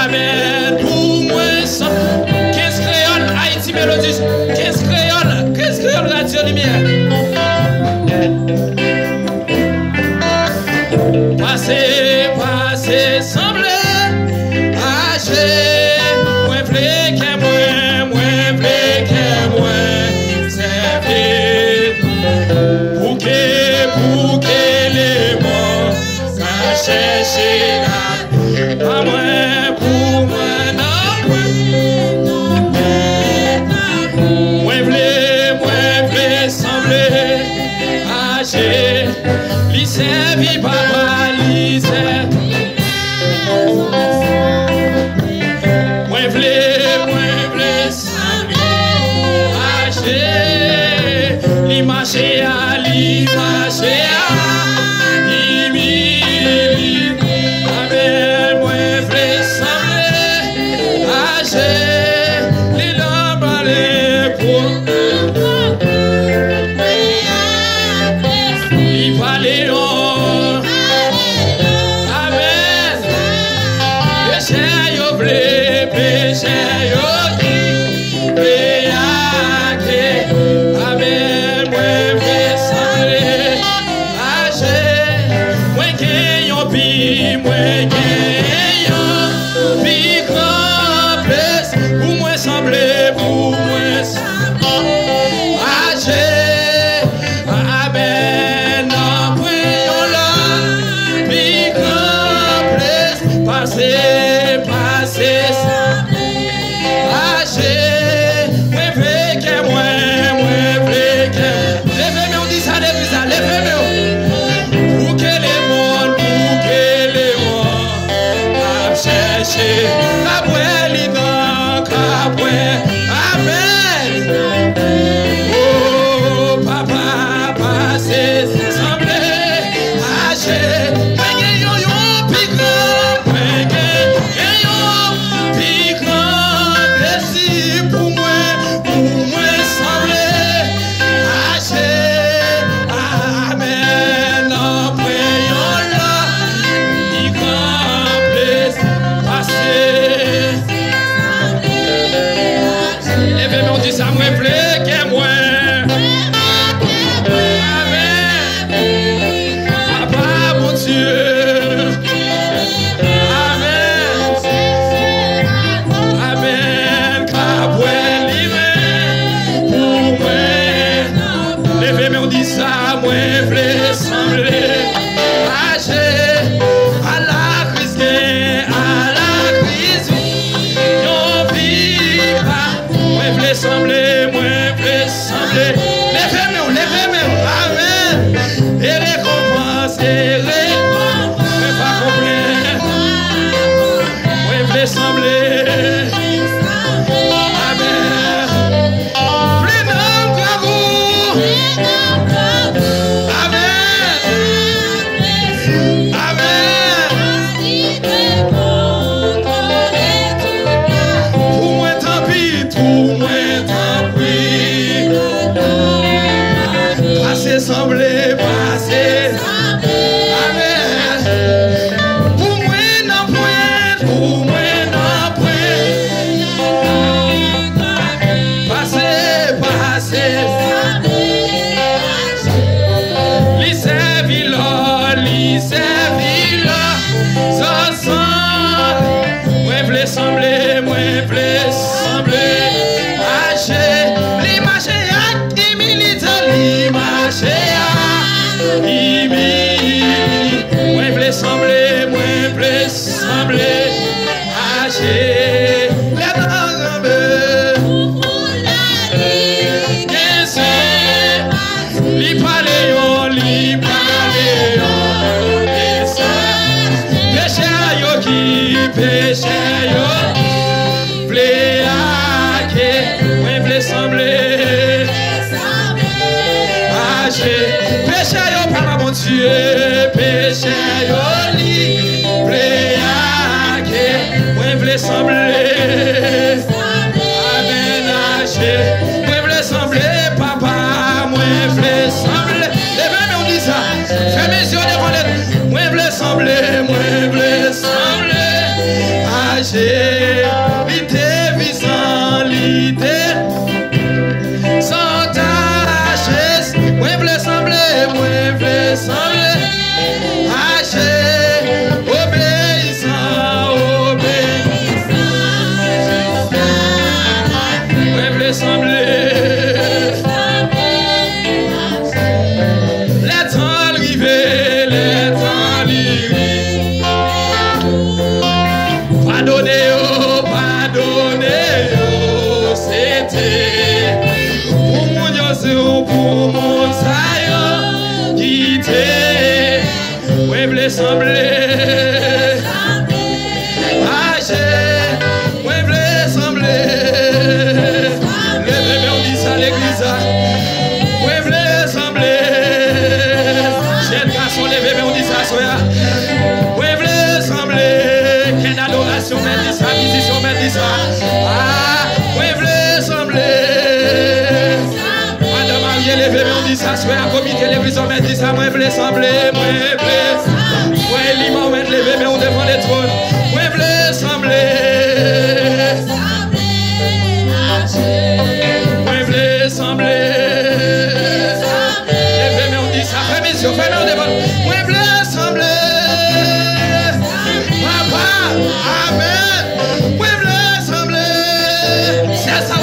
Amen. Pour moi, 15 créoles, Haïti Mélodie. 15 créoles, Radio Lumière. Passez, semblez, hacher. Moins blé que moi, c'est vite. Pour que les mots, ça cherche là. Pas moins pour moi, non, moins blé, sembler, hacher. Lycée, vie, papa, lycée. Moins blé, sembler, hacher. L'imagé à l'imagé à l'imagé. Amen, moins blé, sembler, hacher. L'île balai pour. Paléon, amen. Péché yo blé, péché yo qui, péché, amen. Moi blé semblé, haché. Moi qui yon pi, grand place. Pour moi semblé, haché, amen. Passez, hacher, moi blé que moi blé que. Levez-moi, on dit ça, levez-moi. Pour que les mondes, chercher, caboué, amen. Oh, papa, passez, semblez, hacher. Ça me plaît que moi. Amen. Papa, mon Dieu. Amen. Amen. Caboué, livré pour moi. Levez-moi, on dit ça, moi, plaît, sembler. Hacher à la crise, yon viva. Moi, plaît, sembler, levez-moi, amen. Et récompense, mais pas complet. Moi, plaît, sembler, amen. Plus d'homme que vous, amen, amen. Pour moi, tant pis, pour moi. Semblez passer, amen. Pour moi non point, passer, lycée villa, ça sent, moi blé sembler, hacher, l'image à l'imilité, moi blé sembler, hacher, les dents li paléon, péché yo qui, péché yo, blé à que, moi blé sembler, hacher, péché yo, papa mon Dieu, péché yo li, blé à que, moi blé sembler, amen, hacher, moi blé sembler, papa, moi blé sembler, les mêmes on dit ça, fais mes yeux devant les, moi blé sembler, moi l'idée visant l'idée sans tâche. Moi voulais sembler, obéissant, moi voulais sembler. Les temps arrivés, pardonnez, c'était pour mon saillot guidé. Oui, voulez sembler. Oui, voulez sembler. Levez-moi, on dit ça à l'église. Oui, voulez sembler. Jeune garçon, levez-moi, on dit ça à soi. Oui, voulez sembler. Quelle adoration, mais dit ça, musicien, mais dit ça. Oui, voulez sembler. Levez-moi, on dit ça, soit à comité, l'église, on dit ça, moi, voulez sembler, moi, levez-moi, on devant les trônes, moi, voulez sembler, moi, voulez sembler, levez-moi, on dit ça, fais mission, fais nous devant, moi, voulez sembler, papa, amen, moi, voulez sembler, c'est ça,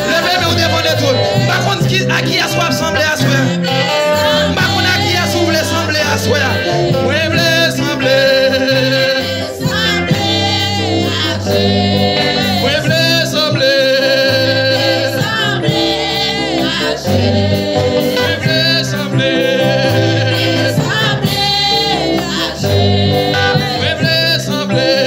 levez-moi, on devant les trônes. À qui a soit semblé à soi? Ma qu'on a qui a voulu sembler à soi? Oui, voulez sembler. Oui, voulez sembler. Oui, voulez sembler. Oui, voulez sembler.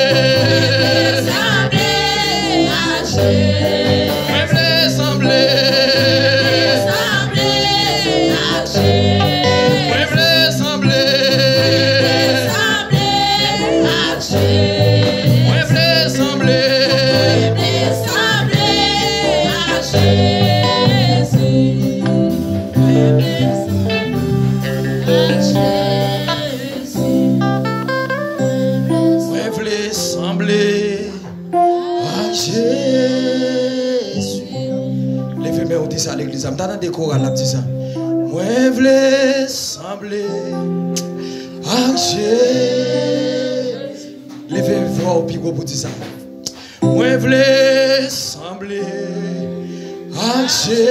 À l'église, je m'entends des chorales là, petit ça. Moi, je voulais sembler à Jésus. Levez-vous au pigot pour dire ça. Moi, je voulais sembler à Jésus.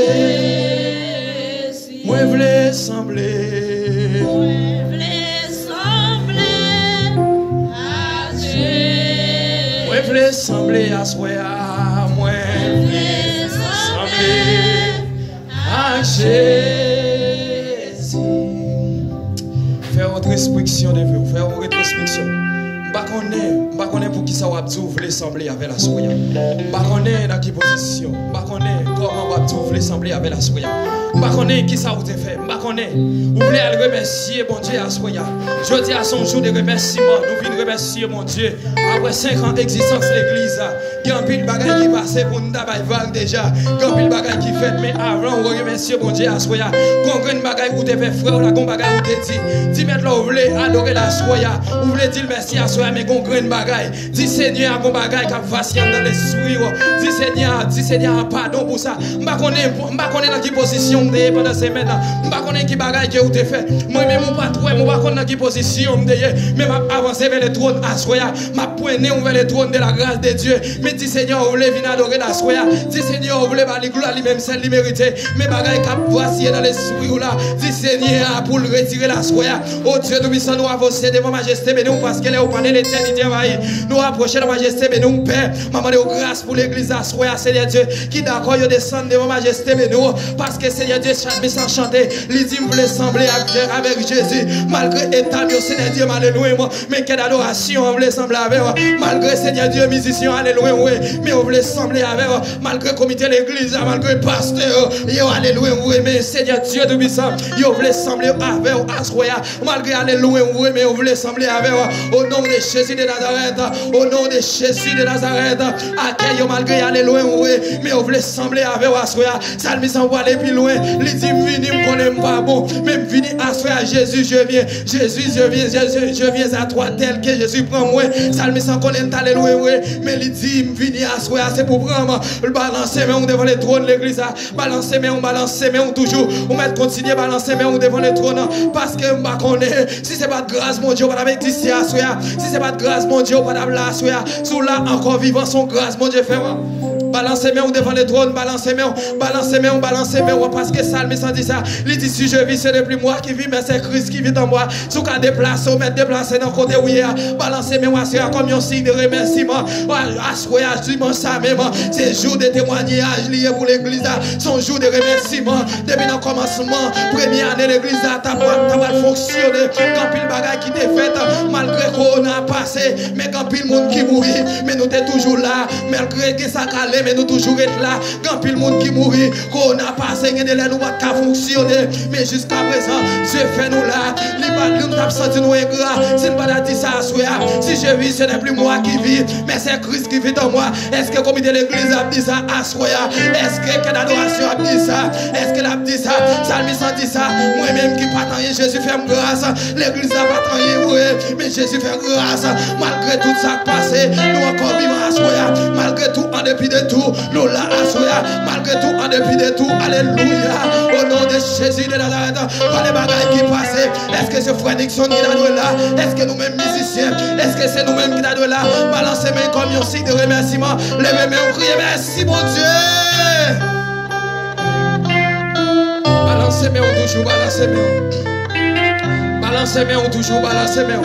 Moi, je voulais sembler. Moi, je voulais sembler à Jésus. Moi, je voulais sembler à soi. Moi, je voulais sembler. Jésus. Faire une restriction de vous, faire une rétrospection. Je ne connais pas pour qui ça va vous sembler avec la soya. Je ne connais dans quelle position. Je ne connais comment vous sembler avec la soya. Je ne connais qui ça vous fait. Je ne connais. Vous voulez remercier mon Dieu à soya. Je dis à son jour de remerciement. Nous venons remercier mon Dieu. Après 5 ans d'existence de l'église, il y a un pile de bagages qui passent pour nous vague déjà. Il y a un pile de bagages qui fait. Mais avant, on remercie mon Dieu à soya. Quand on bagaille où tu fais frère, on a un bagaille où tu dit. Dis maintenant, vous voulez adorer la soya. Vous voulez dire merci à soya, mais qu'on graine bagaille. Dis Seigneur, qu'on bagaille qui facile dans l'esprit. Dis Seigneur, pardon pour ça. Je ne connais pas dans quelle position de pendant ces semaines. Je ne connais pas qui bagaille que vous te fait. Moi-même, je ne sais pas dans quelle position de mais je avance vers le trône à soya. Je pointe vers le trône de la grâce de Dieu. Mais dis Seigneur, vous voulez venir adorer la soya. Dis Seigneur, vous voulez aller gloire lui-même, celle qui mérite. Mais bagaille qui voici dans l'esprit là. Dis Seigneur, pour retirer la soya. Oh Dieu, nous puissions nous avancer devant majesté, mais nous parce qu'elle est au panel l'éternité. Nous approcher de la majesté, mais nous Père. Maman de grâce pour l'église à soya, Seigneur Dieu, qui d'accord, il descend devant majesté, mais nous, parce que Seigneur Dieu, chaque message chanté, les dîmes voulaient sembler avec Jésus, malgré état, Seigneur Dieu, alléluia, mais quelle adoration, on voulait sembler avec, malgré Seigneur Dieu, musicien, alléluia, mais on voulait sembler avec, malgré comité l'église, malgré pasteur, alléluia, mais Seigneur Dieu, tout puissant, on voulait sembler avec, malgré alléluia, mais on voulait sembler avec, au nom de Jésus de Nazareth, au nom de Jésus de Nazareth, accueille malgré alléluia, mais on voulait sembler avec, salmis en aller plus loin, Il dit, vini, me connais pas bon. Même vini à Jésus, je viens. Jésus, je viens à toi tel que Jésus prend moi. Salmi sans connaître, alléluia. Mais il dit, vini à soi, c'est pour prendre. Le balancer, mais on devant le trône de l'église. Balancer, mais on toujours. On met continuer balancer, mais on devant le trône. Parce que je connais, si c'est pas de grâce, mon Dieu, on va exister à soi. Si c'est pas de grâce, mon Dieu, on va la soi. Sous là, encore vivant son grâce, mon Dieu, fais-moi. Balancez moi devant le trône, balancez moi, parce que Salme dit ça. Il dit si je vis, ce n'est plus moi qui vis, mais c'est Christ qui vit en moi. Si vous déplacez, vous mettez déplacé dans le côté où il y a. Balancez moi, c'est comme un signe de remerciement. Assoyage dimanche ça même. C'est jour de témoignage lié pour l'église. Son jour de remerciement. Depuis le commencement, première année, l'église a fonctionné. Quand pile bagaille qui t'est faite, malgré qu'on a passé, mais quand pile monde qui mourit, mais nous t'es toujours là, malgré que ça calme. Mais nous toujours être là, quand pile monde qui mourit, qu'on a passé, nous pas fonctionner, mais jusqu'à présent, Dieu fait nous là, nous nous senti nous ingrats, si nous pas dit ça à soi, si je vis, ce n'est plus moi qui vis, mais c'est Christ qui vit en moi. Est-ce que le comité de l'église a dit ça à soi? Est-ce que l'adoration a dit ça? Est-ce qu'elle a dit ça? Salmiste a dit ça? Moi-même qui pas tant, Jésus fait grâce, l'église a pas tant, mais Jésus fait grâce, malgré tout ça passé, nous encore vivons à soi, malgré tout, en dépit de tout, nous là à malgré tout, en dépit de tout, alléluia, au nom de Jésus de Nazareth, pas les bagailles qui passent. Est-ce que c'est Frère Nixon qui a doué là? Est-ce que nous-mêmes musiciens? Est-ce que c'est nous-mêmes qui a doué là? Balancez mains comme un signe de remerciement, levez mains, on crie merci mon Dieu. Balancez mains toujours, balancez mains. Balancez mains toujours, balancez mains.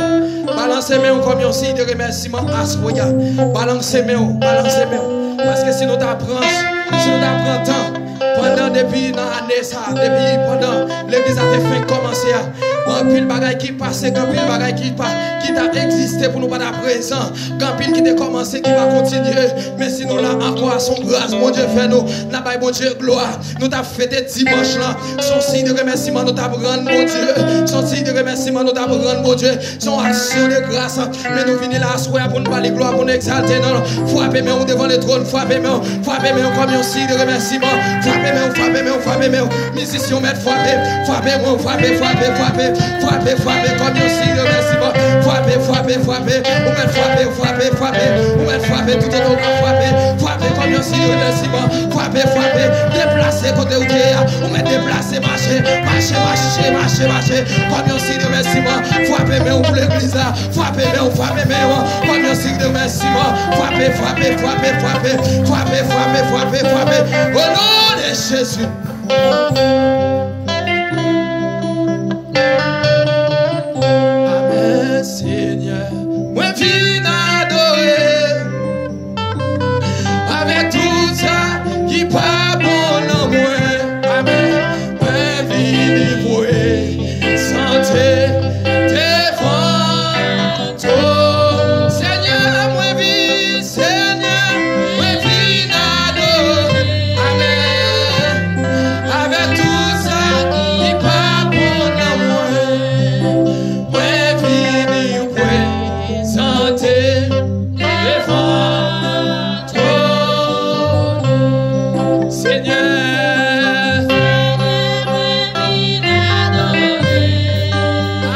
Balancez mains comme un signe de remerciement à Soya. Balancez mains, balancez mains. Parce que si nous t'apprenons, temps, pendant depuis l'année ça, depuis pendant l'église a fait commencer à pile bagaille qui passe, pile bagaille qui t'a existé pour nous pas à présent, pile qui t'a commencé, qui va continuer. Mais si nous là encore à son grâce, mon Dieu fait nous, n'a pas mon Dieu gloire. Nous t'a fêté dimanche là, son signe de remerciement nous t'a rendre mon Dieu, son signe de remerciement nous t'a rendre mon Dieu, son action de grâce. Mais nous venons là à soir pour nous parler gloire, pour nous exalter. Non, frappez main devant le trône, frappez main comme un signe de remerciement. Frappez main, musiciens mettent frappez comme un signe de remerciement. Frappez, vous mettez frappez, tout est au frappez comme un signe de remerciement. Frappez, déplacez côté où il y a, vous mettez déplacez, marchez, comme un signe de remerciement. Frappez main pour l'église, frappez comme un signe de remerciement. Frappez, au nom de Jésus. Amen, Seigneur. Moi, viens adorer avec tout ça qui pas bon en moi. Amen. Moi, viens louer, santé, devant toi. Seigneur, moi, viens, Seigneur, moi, viens adorer. Amen. Avec tout ça qui pas bon en moi. Moi, viens louer, santé, devant toi. Seigneur.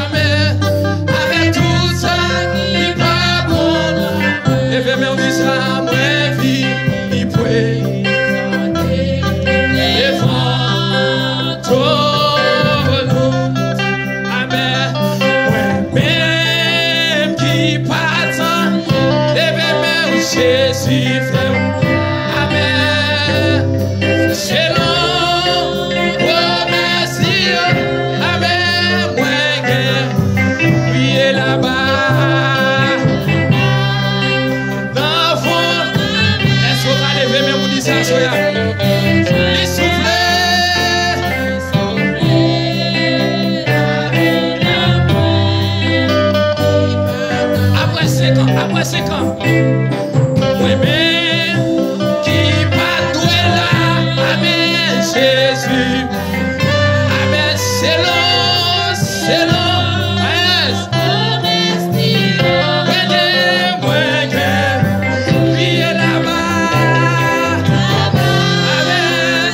Amen. Avec tout ça qui pas bon. Levez mes mains, moi, viens louer. Devant toi. Amen. Moi-même qui partant, levez mes mains, Jésus fait. Amen. C'est long, merci. Amen. Moi, priez là-bas. Dans le fond, est-ce qu'on va lever mes mains pour dire ça, soya? Les souffler. Après 5 ans, moi-même qui pas doué là, amen, Jésus, amen, c'est long, yes. Moi, priez là-bas, amen,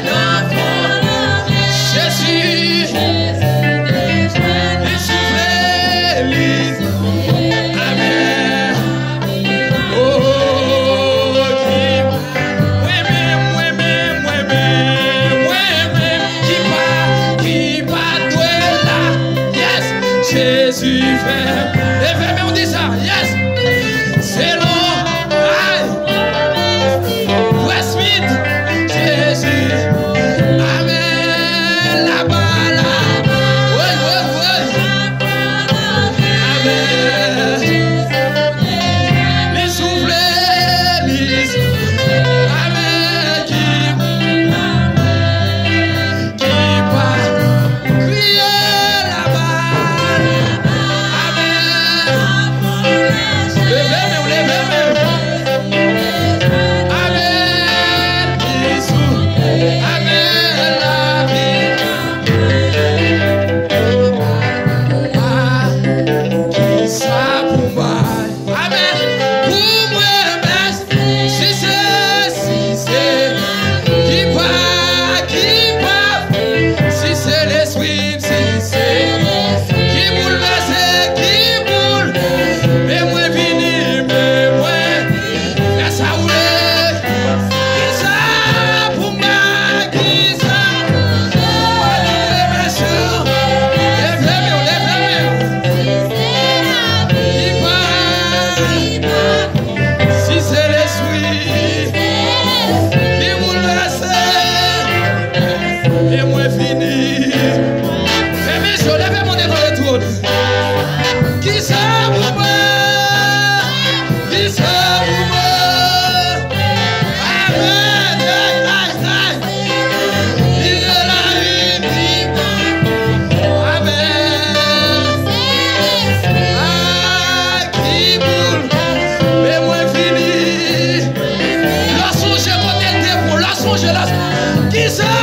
Jésus.